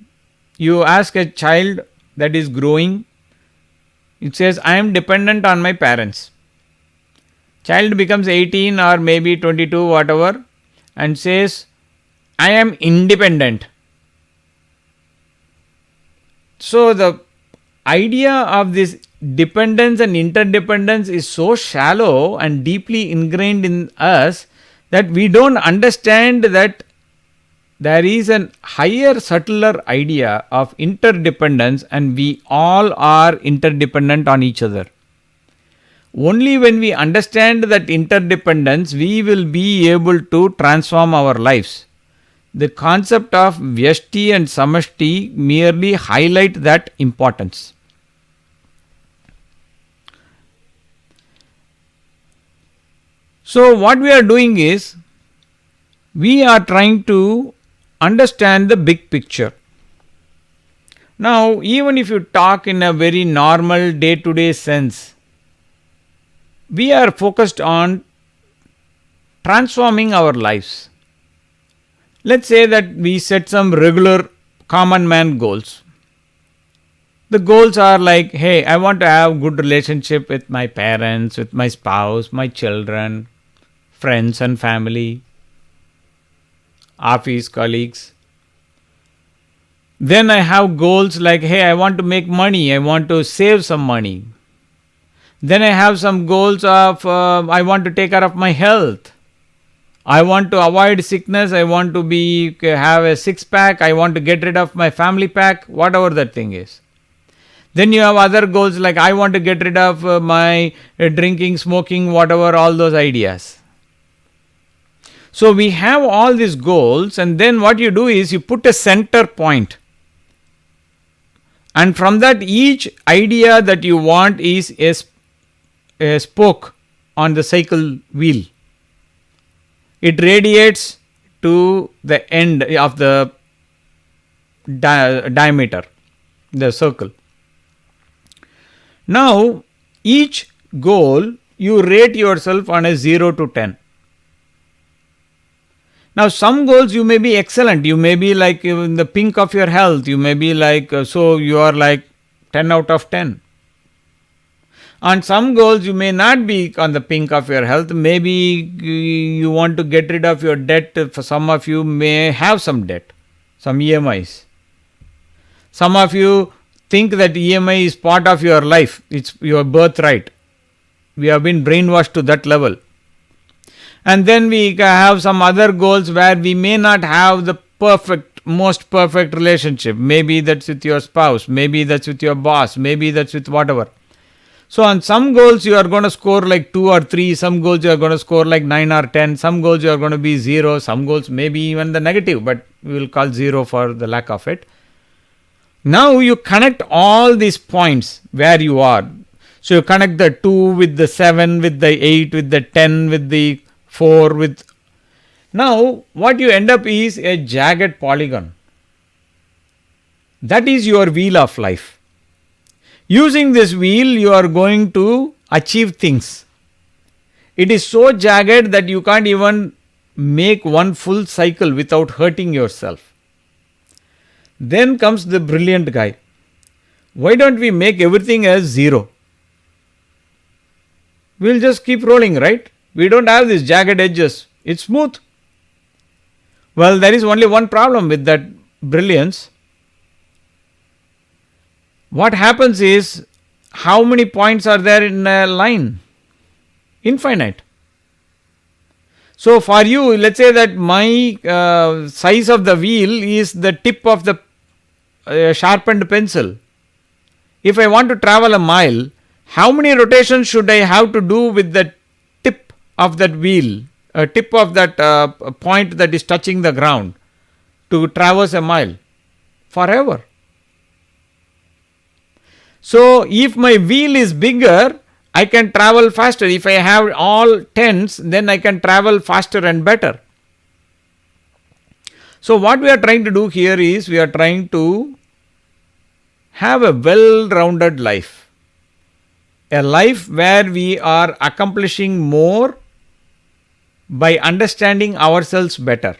You ask a child that is growing, it says, I am dependent on my parents. Child becomes 18 or maybe 22, whatever, and says, I am independent. So the idea of this dependence and interdependence is so shallow and deeply ingrained in us that we don't understand that there is a higher, subtler idea of interdependence, and we all are interdependent on each other. Only when we understand that interdependence, we will be able to transform our lives. The concept of Vyashti and Samashti merely highlight that importance. So what we are doing is, we are trying to understand the big picture. Now, even if you talk in a very normal day-to-day sense, we are focused on transforming our lives. Let's say that we set some regular common man goals. The goals are like, hey, I want to have good relationship with my parents, with my spouse, my children, friends and family, office colleagues. Then I have goals like, hey, I want to make money, I want to save some money. Then I have some goals of, I want to take care of my health. I want to avoid sickness, I want to have a six-pack, I want to get rid of my family pack, whatever that thing is. Then you have other goals like, I want to get rid of my drinking, smoking, whatever, all those ideas. So we have all these goals, and then what you do is you put a center point. And from that, each idea that you want is a spoke on the cycle wheel. It radiates to the end of the diameter, the circle. Now, each goal you rate yourself on a 0 to 10. Now, some goals you may be excellent. You may be like in the pink of your health. You may be like, so you are like 10 out of 10. On some goals, you may not be on the pink of your health. Maybe you want to get rid of your debt. For some of you may have some debt, some EMIs. Some of you think that EMI is part of your life. It's your birthright. We have been brainwashed to that level. And then we have some other goals where we may not have the most perfect relationship. Maybe that's with your spouse. Maybe that's with your boss. Maybe that's with whatever. So on some goals you are going to score like 2 or 3, some goals you are going to score like 9 or 10, some goals you are going to be 0, some goals maybe even the negative, but we will call 0 for the lack of it. Now you connect all these points where you are. So you connect the 2 with the 7, with the 8, with the 10, with the 4, with... Now what you end up is a jagged polygon. That is your wheel of life. Using this wheel, you are going to achieve things. It is so jagged that you can't even make one full cycle without hurting yourself. Then comes the brilliant guy. Why don't we make everything as 0? We'll just keep rolling, right? We don't have these jagged edges. It's smooth. Well, there is only one problem with that brilliance. What happens is, how many points are there in a line? Infinite. So for you, let's say that my size of the wheel is the tip of the sharpened pencil. If I want to travel a mile, how many rotations should I have to do with the tip of that wheel, tip of that point that is touching the ground to traverse a mile? Forever. So if my wheel is bigger, I can travel faster. If I have all tens, then I can travel faster and better. So what we are trying to do here is, we are trying to have a well-rounded life. A life where we are accomplishing more by understanding ourselves better,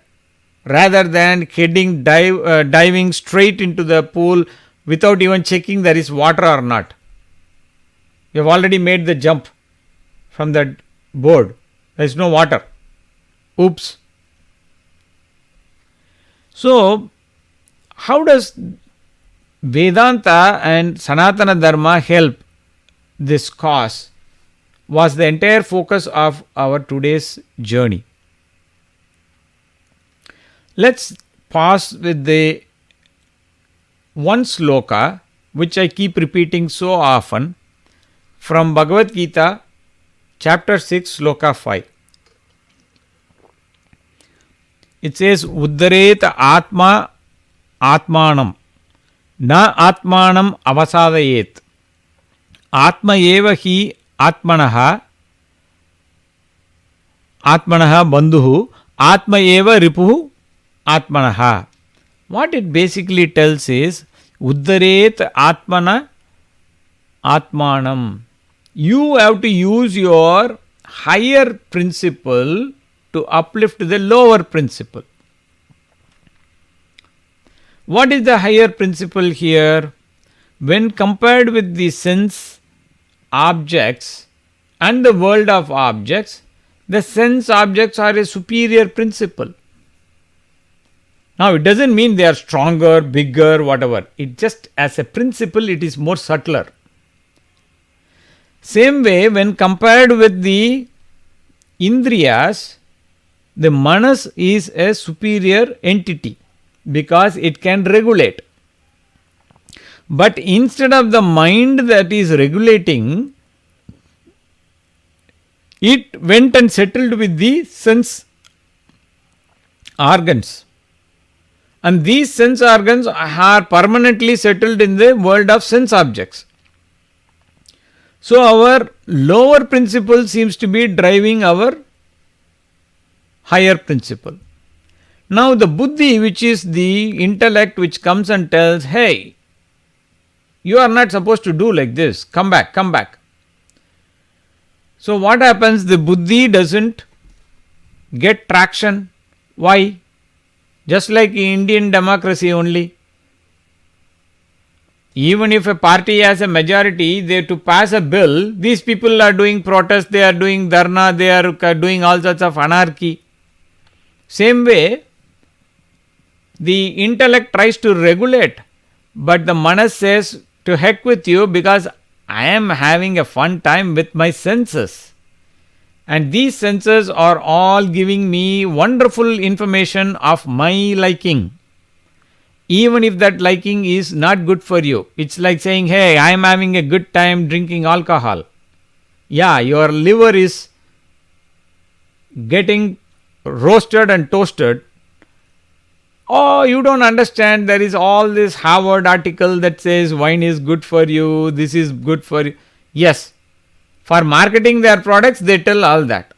rather than diving straight into the pool without even checking there is water or not. You have already made the jump from that board. There is no water. Oops. So, how does Vedanta and Sanatana Dharma help this cause? Was the entire focus of our today's journey. Let's pause with the one sloka which I keep repeating so often, from Bhagavad Gita, chapter 6, sloka 5. It says, Uddaret Atma Atmanam Na Atmanam Avasadayet Atma Eva Hi Atmanaha Bandhuhu Atma Eva Ripuhu Atmanaha. What it basically tells is, Uddaret Atmana Atmanam. You have to use your higher principle to uplift the lower principle. What is the higher principle here? When compared with the sense objects and the world of objects, the sense objects are a superior principle. Now, it doesn't mean they are stronger, bigger, whatever. It just, as a principle, it is more subtler. Same way, when compared with the Indriyas, the Manas is a superior entity because it can regulate. But instead of the mind that is regulating, it went and settled with the sense organs. And these sense organs are permanently settled in the world of sense objects. So our lower principle seems to be driving our higher principle. Now the buddhi, which is the intellect which comes and tells, hey, you are not supposed to do like this, come back, come back. So what happens? The buddhi doesn't get traction. Why? Just like in Indian democracy only. Even if a party has a majority, they to pass a bill, these people are doing protest, they are doing dharna, they are doing all sorts of anarchy. Same way, the intellect tries to regulate, but the manas says, to heck with you, because I am having a fun time with my senses. And these senses are all giving me wonderful information of my liking. even if that liking is not good for you. It's like saying, hey, I am having a good time drinking alcohol. Yeah, your liver is getting roasted and toasted. Oh, you don't understand. There is all this Harvard article that says wine is good for you, this is good for you. Yes, for marketing their products, they tell all that.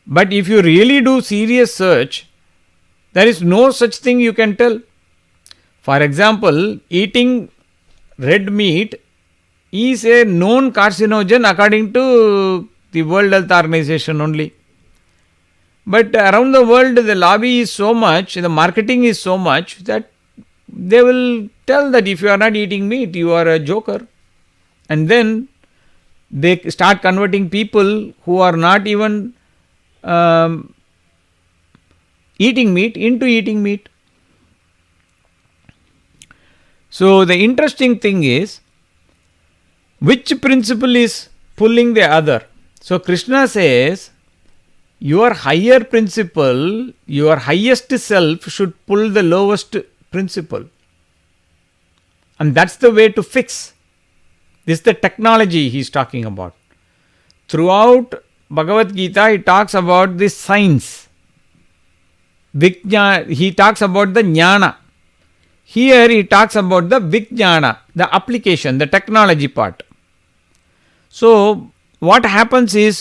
But if you really do serious search, there is no such thing you can tell. For example, eating red meat is a known carcinogen according to the World Health Organization only. But around the world, the lobby is so much, the marketing is so much that they will tell that if you are not eating meat, you are a joker. And then they start converting people who are not even eating meat into eating meat. So the interesting thing is, which principle is pulling the other? So Krishna says, your higher principle, your highest self should pull the lowest principle. And that's the way to fix. This is the technology he is talking about. Throughout Bhagavad Gita, he talks about the science. He talks about the jnana. Here he talks about the Vijnana, the application, the technology part. So what happens is,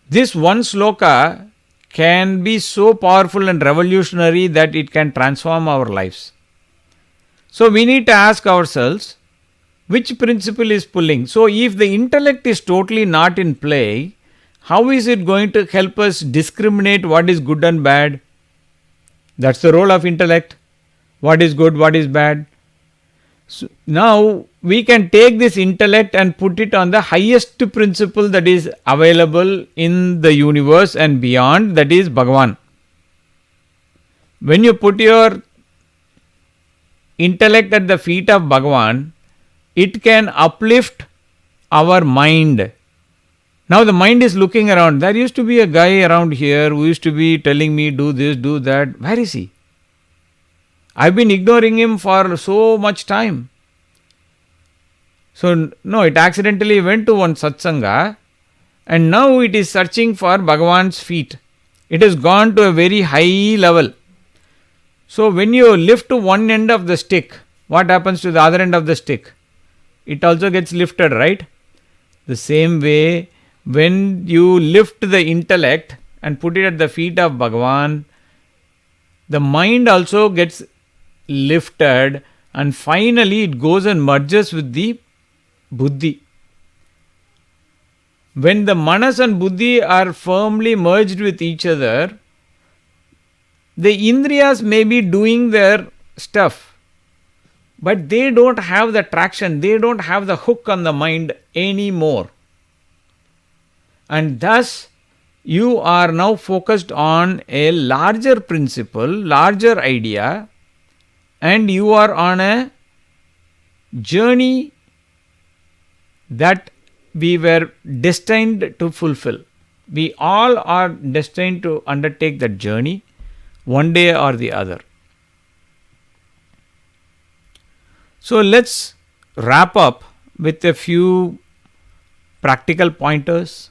this one sloka can be so powerful and revolutionary that it can transform our lives. So we need to ask ourselves, which principle is pulling? So if the intellect is totally not in play, how is it going to help us discriminate what is good and bad? That's the role of intellect. What is good, what is bad? So now we can take this intellect and put it on the highest principle that is available in the universe and beyond, that is Bhagavan. When you put your intellect at the feet of Bhagavan, it can uplift our mind. Now the mind is looking around. There used to be a guy around here who used to be telling me, do this, do that. Where is he? I've been ignoring him for so much time. So, no, it accidentally went to one satsanga and now it is searching for Bhagavan's feet. It has gone to a very high level. So, when you lift one end of the stick, what happens to the other end of the stick? It also gets lifted, right? The same way, when you lift the intellect and put it at the feet of Bhagavan, the mind also gets lifted and finally it goes and merges with the buddhi. When the manas and buddhi are firmly merged with each other, the indriyas may be doing their stuff, but they don't have the traction, they don't have the hook on the mind anymore. And thus, you are now focused on a larger principle, larger idea, and you are on a journey that we were destined to fulfill. We all are destined to undertake that journey one day or the other. So let's wrap up with a few practical pointers.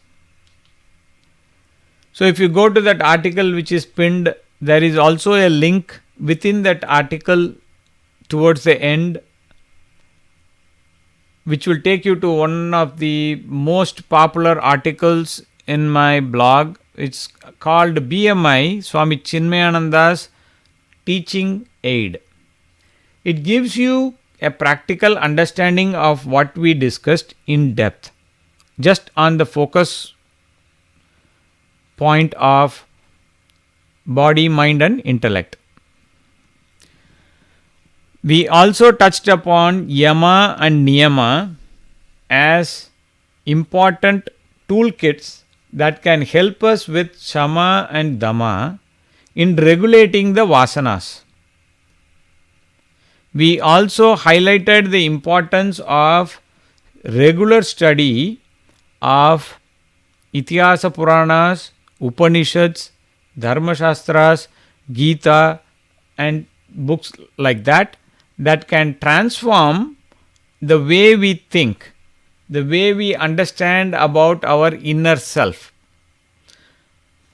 So if you go to that article which is pinned, there is also a link within that article towards the end, which will take you to one of the most popular articles in my blog. It's called BMI, Swami Chinmayananda's Teaching Aid. It gives you a practical understanding of what we discussed in depth, just on the focus point of body, mind and intellect. We also touched upon Yama and Niyama as important toolkits that can help us with Shama and Dhamma in regulating the vasanas. We also highlighted the importance of regular study of Itihasa Puranas, Upanishads, Dharma Shastras, Gita and books like that can transform the way we think, the way we understand about our inner self.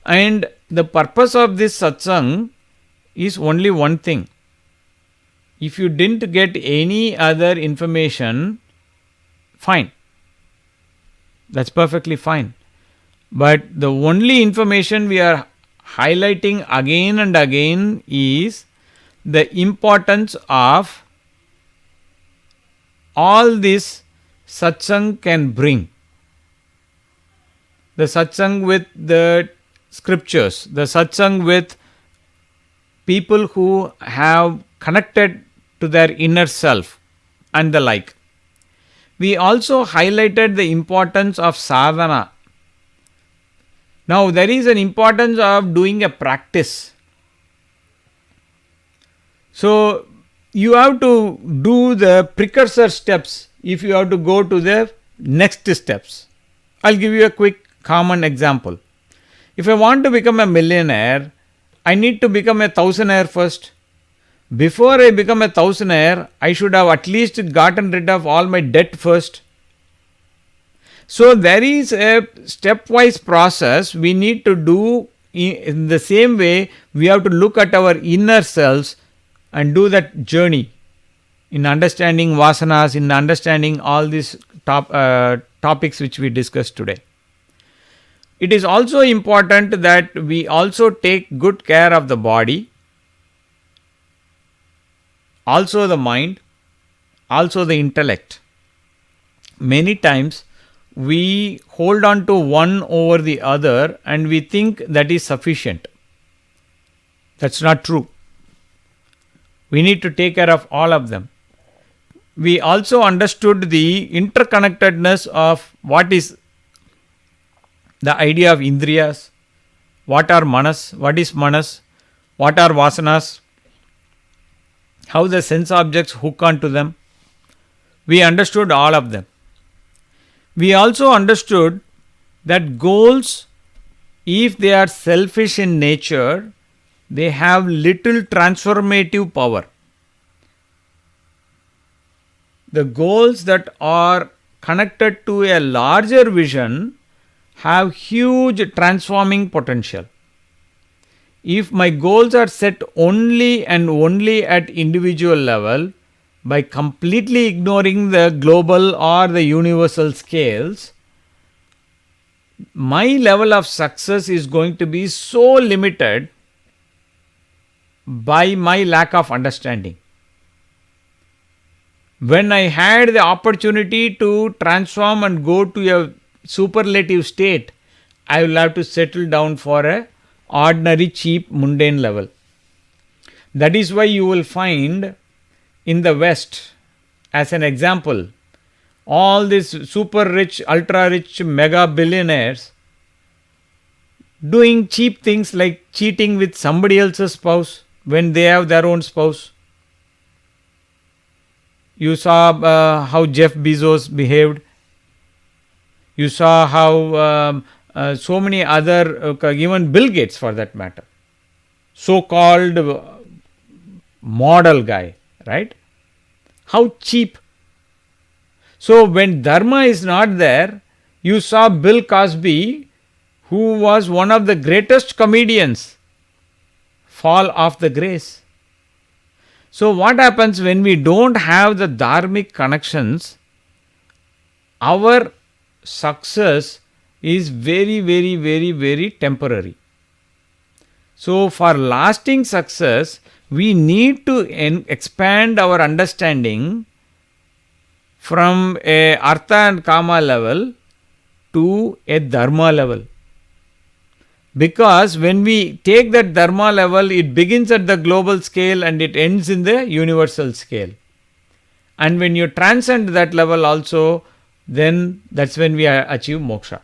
And the purpose of this satsang is only one thing. If you didn't get any other information, fine. That's perfectly fine. But the only information we are highlighting again and again is the importance of all this satsang can bring. The satsang with the scriptures, the satsang with people who have connected to their inner self and the like. We also highlighted the importance of sadhana. Now there is an importance of doing a practice. So you have to do the precursor steps if you have to go to the next steps. I'll give you a quick common example. If I want to become a millionaire, I need to become a thousandaire first. Before I become a thousandaire, I should have at least gotten rid of all my debt first. So there is a stepwise process we need to do. In the same way, we have to look at our inner selves and do that journey in understanding vasanas, in understanding all these topics which we discussed today. It is also important that we also take good care of the body, also the mind, also the intellect. Many times we hold on to one over the other and we think that is sufficient. That's not true. We need to take care of all of them. We also understood the interconnectedness of what is the idea of indriyas, what are manas, what is manas, what are vasanas, how the sense objects hook onto them. We understood all of them. We also understood that goals, if they are selfish in nature, they have little transformative power. The goals that are connected to a larger vision have huge transforming potential. If my goals are set only and only at individual level, by completely ignoring the global or the universal scales, my level of success is going to be so limited by my lack of understanding. When I had the opportunity to transform and go to a superlative state, I will have to settle down for a ordinary, cheap, mundane level. That is why you will find in the West, as an example, all these super rich, ultra rich, mega billionaires doing cheap things like cheating with somebody else's spouse when they have their own spouse. You saw how Jeff Bezos behaved. You saw how so many other, even Bill Gates for that matter, so-called model guy, right? How cheap. So when dharma is not there, you saw Bill Cosby, who was one of the greatest comedians, fall off the grace. So what happens when we don't have the dharmic connections? Our success is very, very, very, very temporary. So for lasting success, we need to expand our understanding from a artha and kama level to a dharma level. Because when we take that dharma level, it begins at the global scale and it ends in the universal scale. And when you transcend that level also, then that's when we achieve moksha.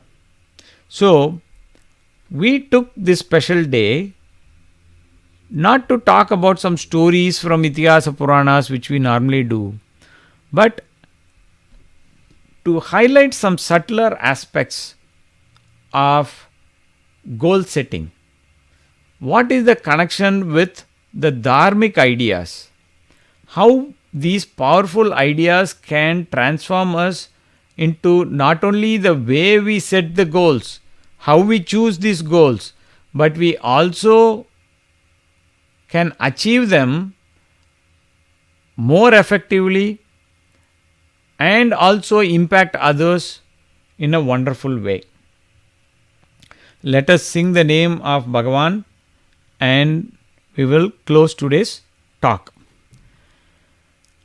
So, we took this special day not to talk about some stories from Itihasa Puranas which we normally do, but to highlight some subtler aspects of goal setting. What is the connection with the dharmic ideas, how these powerful ideas can transform us into not only the way we set the goals, how we choose these goals, but we also can achieve them more effectively and also impact others in a wonderful way. Let us sing the name of Bhagavan and we will close today's talk.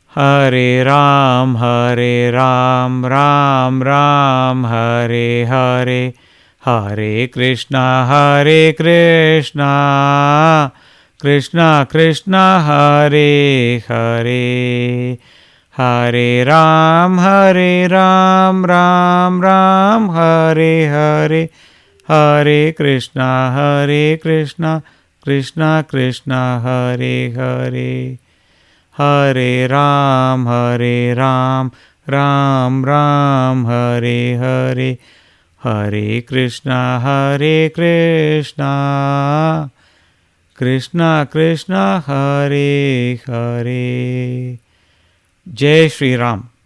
Hare Ram, Ram Ram, Hare Hare, Hare Krishna, Krishna Krishna, Hare Hare, Hare Ram, Ram Ram, Hare Hare, Hare Krishna, Krishna Krishna, Hare Hare, Hare Ram, Ram Ram, Hare Hare, Hare Krishna, Krishna Krishna, Hare Hare. Jai Shri Ram.